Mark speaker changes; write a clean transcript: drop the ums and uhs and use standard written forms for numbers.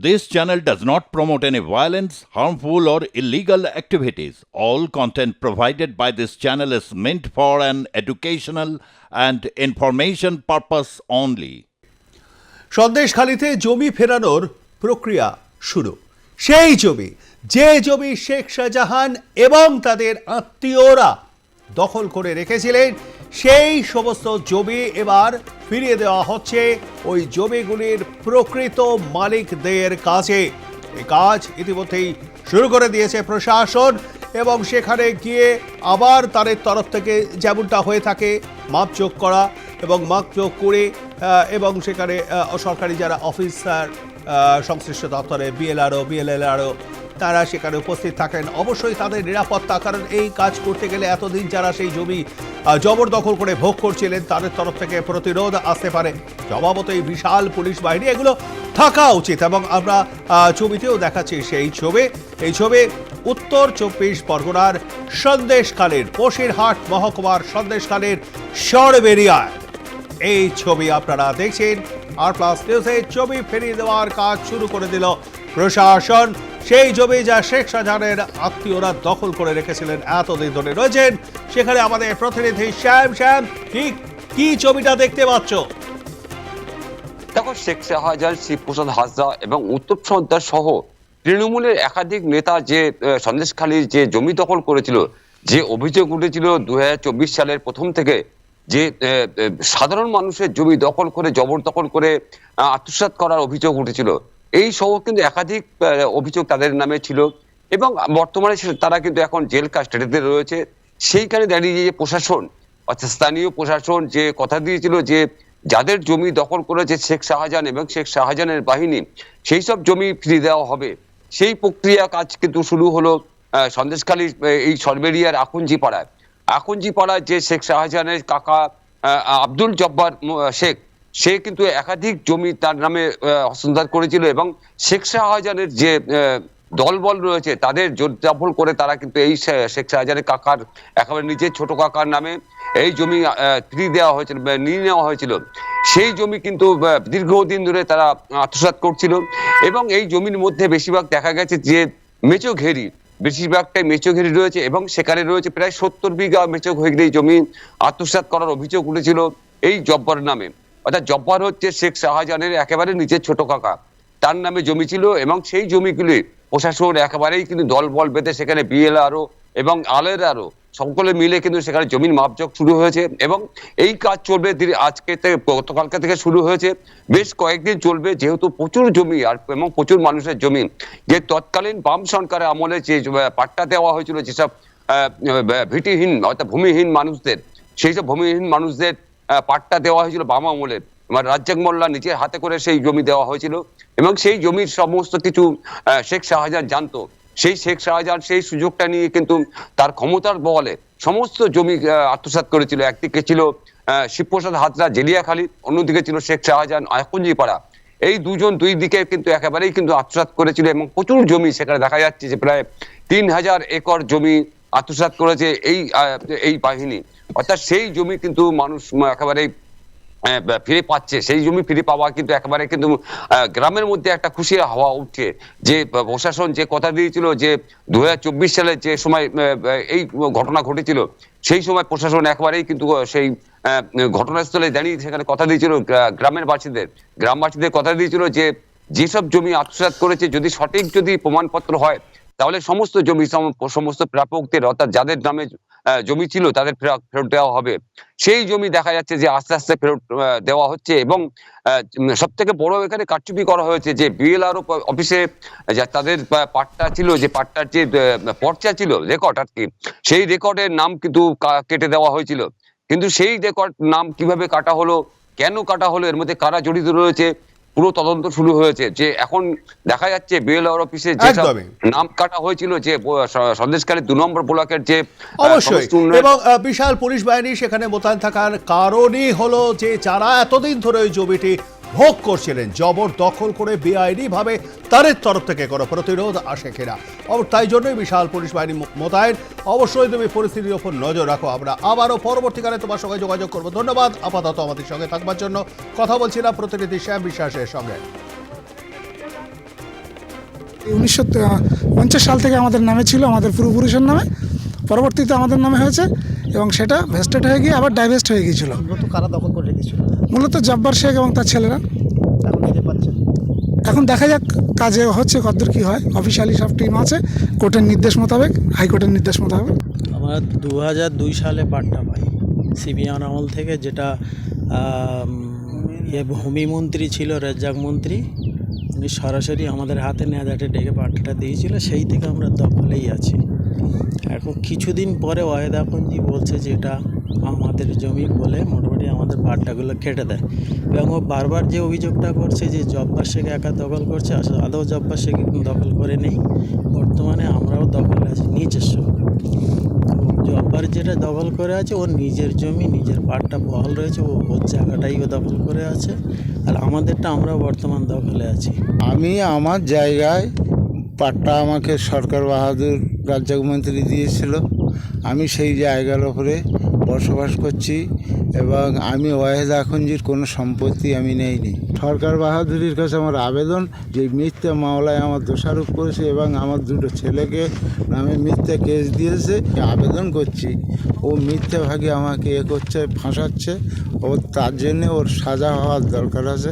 Speaker 1: This channel does not promote any violence, harmful, or illegal activities. All content provided by this channel is meant for an educational and information purpose only.
Speaker 2: সন্দেশখালীতে জমি ফেরানোর প্রক্রিয়া শুরু। সেই জমি, যে জমি শেখ শাহজাহান এবং তাদের আত্মীয়রা দখল করে রেখেছিলেন, সেই সমস্ত জমি এবার ফিরিয়ে দেওয়া হচ্ছে ওই জমিগুলির প্রকৃত মালিকদের কাছে। এই কাজ ইতিমধ্যেই শুরু করে দিয়েছে প্রশাসন এবং সেখানে গিয়ে আবার তাদের তরফ থেকে যেমনটা হয়ে থাকে মাপজোক করা এবং মাপজোক করে এবং সেখানে সরকারি যারা অফিসার সংশ্লিষ্ট দপ্তরে বিএলআরও তারা সেখানে উপস্থিত থাকেন। অবশ্যই তাদের নিরাপত্তা, কারণ এই কাজ করতে গেলে এতদিন যারা সেই জমি জবরদখল করে ভোগ করছিলেন তাদের তরফ থেকে প্রতিরোধ আসতে পারে। জবাবত এই বিশাল পুলিশ বাহিনী এগুলো থাকা উচিত এবং আমরা ছবিতেও দেখাচ্ছি সেই ছবি। এই ছবি উত্তর 24 পরগনার সন্দেশখালীর বসিরহাট মহকুমার সন্দেশখালীর সরবেরিয়ায় এই ছবি আপনারা দেখছেন। আর প্লাস নিউজে ছবি ফিরিয়ে দেওয়ার কাজ শুরু করে দিল প্রশাসন। সেই জমি যা শেখ শাহজাহানের আত্মীয়রা দখল করে রেখেছিলেন এতদিন ধরে রয়েছেন সেখানে আমাদের প্রতিনিধি শ্যাম কি ছবিটা দেখতে পাচ্ছ?
Speaker 3: দেখো, শেখ শাহজাহান, শিবপ্রসাদ হাজরা এবং উত্তম সর্দার সহ তৃণমূলের একাধিক নেতা যে সন্দেশখালীর যে জমি দখল করেছিল, যে অভিযোগ উঠেছিল 2024 সালের প্রথম থেকে, যে সাধারণ মানুষের জমি দখল করে জবরদখল করে আত্মসাৎ করার অভিযোগ উঠেছিল, এই সহ কিন্তু একাধিক অভিযোগ তাদের নামে ছিল এবং বর্তমানে তারা কিন্তু এখন জেল কাস্টাডিতে রয়েছে। সেইখানে দাঁড়িয়ে যে প্রশাসন অর্থাৎ স্থানীয় প্রশাসন যে কথা দিয়েছিল যে যাদের জমি দখল করেছে শেখ শাহজাহান এবং শেখ শাহজাহানের বাহিনী, সেই সব জমি ফিরিয়ে দেওয়া হবে, সেই প্রক্রিয়া কাজ কিন্তু শুরু হলো সন্দেশখালীর এই সরবেরিয়ার আকুঞ্জিপাড়ায় যে শেখ শাহজাহানের কাকা আব্দুল জব্বার শেখ, সে কিন্তু একাধিক জমি তার নামে হস্তান্তর করেছিল এবং শেখ শাহজাহানের যে দলবল রয়েছে তাদের জোর দখল করে তারা কিন্তু এই শেখ শাহজাহানের কাকার একেবারে নিজের ছোট কাকার নামে এই জমি ফিরিয়ে দেওয়া হয়েছিল, নিয়ে নেওয়া হয়েছিল। সেই জমি কিন্তু দীর্ঘদিন ধরে তারা আত্মসাৎ করছিল এবং এই জমির মধ্যে বেশিরভাগ দেখা গেছে যে মেচো ঘেরি, বেশিরভাগটাই মেচো ঘেরি রয়েছে এবং সেখানে রয়েছে প্রায় 70 বিঘা মেচো ঘেরি জমি আত্মসাৎ করার অভিযোগ উঠেছিল এই জব্বার নামে। অর্থাৎ জব্বার হচ্ছে শেখ শাহজাহানের একেবারে নিজের ছোট কাকা, তার নামে জমি ছিল এবং সেই জমিগুলি প্রশাসন একেবারেই কিন্তু দল বল বেঁধে সেখানে বিএলআরও এবং আলেরারও সকলে মিলে কিন্তু সেখানে জমির মাপজোক শুরু হয়েছে এবং এই কাজ চলবে আজকে থেকে, গতকালকে থেকে শুরু হয়েছে, বেশ কয়েকদিন চলবে, যেহেতু প্রচুর জমি আর এবং প্রচুর মানুষের জমি, যে তৎকালীন বাম সরকারের আমলে যে পাট্টা দেওয়া হয়েছিল যেসব ভিটিহীন অর্থাৎ ভূমিহীন মানুষদের, সেই সব ভূমিহীন মানুষদের পাট্টা দেওয়া হয়েছিল বাম আমলে। রাজ্জাক মোল্লা নিজের হাতে করে সেই জমি দেওয়া হয়েছিল এবং সেই জমির সমস্ত কিছু শেখ শাহজাহান জানতো। সেই শেখ শাহজাহান সেই সুযোগটা নিয়ে কিন্তু তার ক্ষমতার বলে সমস্ত জমি আত্মসাৎ করেছিল। একদিকে ছিল শিবপ্রসাদ হাজরা জেলিয়াখালী, অন্যদিকে ছিল শেখ শাহজাহান আকুঞ্জিপাড়া। এই দুই দিকে কিন্তু একেবারেই কিন্তু আত্মসাৎ করেছিল এবং প্রচুর জমি সেখানে দেখা যাচ্ছে যে প্রায় 3000 একর জমি আত্মসাৎ করেছে এই বাহিনী। অর্থাৎ সেই জমি কিন্তু মানুষ একেবারেই ফিরে পাচ্ছে। সেই জমি ফিরে পাওয়া কিন্তু একেবারে কিন্তু গ্রামের মধ্যে একটা খুশির হাওয়া উঠছে, যে প্রশাসন যে কথা দিয়েছিল যে 2024 সালে যে সময় এই ঘটনা ঘটেছিল, সেই সময় প্রশাসন একেবারেই কিন্তু সেই ঘটনাস্থলে দাঁড়িয়ে সেখানে কথা দিয়েছিল গ্রামবাসীদের কথা দিয়েছিল যে যেসব জমি আত্মসাৎ করেছে যদি সঠিক প্রমাণপত্র হয় তাহলে সমস্ত জমি সমস্ত প্রাপকদের অর্থাৎ যাদের নামে জমি ছিল তাদের ফেরত দেওয়া হবে। সেই জমি দেখা যাচ্ছে যে আস্তে আস্তে ফেরত দেওয়া হচ্ছে এবং সব থেকে বড় এখানে কারচুপি করা হয়েছে যে বিএলআরও অফিসে তাদের পাট্টা ছিল, যে পাট্টার যে পর্চা ছিল রেকর্ড আর কি, সেই রেকর্ডের নাম কিন্তু কেটে দেওয়া হয়েছিল। কিন্তু সেই রেকর্ড নাম কিভাবে কাটা হলো, কেন কাটা হলো, এর মধ্যে কারা জড়িত রয়েছে, পুরো তদন্ত শুরু হয়েছে। যে এখন দেখা যাচ্ছে বিএলআর অফিসে যে নাম কাটা হয়েছিল যে সন্দেশখালী 2 নম্বর ব্লকের যে
Speaker 2: অবশ্যই, এবং বিশাল পুলিশ বাহিনী সেখানে মোতায়েন থাকার কারণই হলো যে যারা এতদিন ধরে ওই জমিটি ভোগ করছিলেন জবরদখল করে বেআইনি ভাবে তাদের তরফ থেকে কোনো প্রতিরোধ আসে কিনা, তাই জন্যই বিশাল পুলিশ বাহিনী মোতায়েন। অবশ্যই তুমি পরিস্থিতির উপর নজর রাখো, আমরা আবারও পরবর্তীকালে তোমার সঙ্গে যোগাযোগ করবো। ধন্যবাদ আপাতত আমাদের সঙ্গে থাকবার জন্য। কথা বলছিলাম প্রতিনিধি শ্যাম বিশ্বাসের সঙ্গে।
Speaker 4: 1950 সাল থেকে আমাদের নামে ছিল, আমাদের পূর্বপুরুষের নামে, পরবর্তীতে আমাদের নামে হয়েছে এবং সেটা ভেস্টেড হয়ে গিয়ে আবার ডাইভেস্ট হয়ে গিয়েছিল।
Speaker 5: মূলত কারা দখল করে রেখেছিল?
Speaker 4: মূলত জব্বার শেখ এবং তার ছেলেরা।
Speaker 5: এখন নিতে পারছেন?
Speaker 4: এখন দেখা যাক কাজে হচ্ছে কতদূর কী হয়। অফিসিয়ালি সব টিম আছে, কোর্টের নির্দেশ মোতাবেক, হাইকোর্টের নির্দেশ মোতাবেক।
Speaker 6: আমরা 2002 সালে পাট্টা পাই সিবিআর আমল থেকে, যেটা ভূমিমন্ত্রী ছিল রেজ্জাক মন্ত্রী, উনি সরাসরি আমাদের হাতে নেদাটে ডেকে পাট্টাটা দিয়েছিল, সেই থেকে আমরা দখলেই আছি। এখন কিছুদিন পরে ওয়াহেদ আখুনজি বলছে যে এটা আমাদের জমি বলে মোটামুটি আমাদের পাট্টাগুলো কেটে দেয়, এবং ও বারবার যে অভিযোগটা করছে যে জব্বার শেখ একা দখল করছে, আসলে আদৌ জব্বার শেখ দখল করে নেই। বর্তমানে আমরাও দখলে আছি নিজস্ব। জব্বার যেটা দখল করে আছে ওর নিজের জমি, নিজের পাট্টা বহাল রয়েছে, ওর জায়গাটাই ও দখল করে আছে, আর আমাদেরটা আমরা বর্তমান দখলে আছি।
Speaker 7: আমি আমার জায়গায় পাট্টা আমাকে সরকার বাহাদুর রাজ্জাক মন্ত্রী দিয়েছিল, আমি সেই জায়গার ওপরে বসবাস করছি এবং আমি ওয়াহেদ আখুনজির কোনো সম্পত্তি আমি নেইনি। সরকার বাহাদুরির কাছে আমার আবেদন যে মিথ্যা মামলায় আমার দোষারোপ করেছে এবং আমার দুটো ছেলেকে নামে মিথ্যা কেস দিয়েছে, আবেদন করছি ও মিথ্যাভাগে আমাকে করছে, ফাঁসাচ্ছে, ও তার জন্যে ওর সাজা হওয়ার দরকার আছে।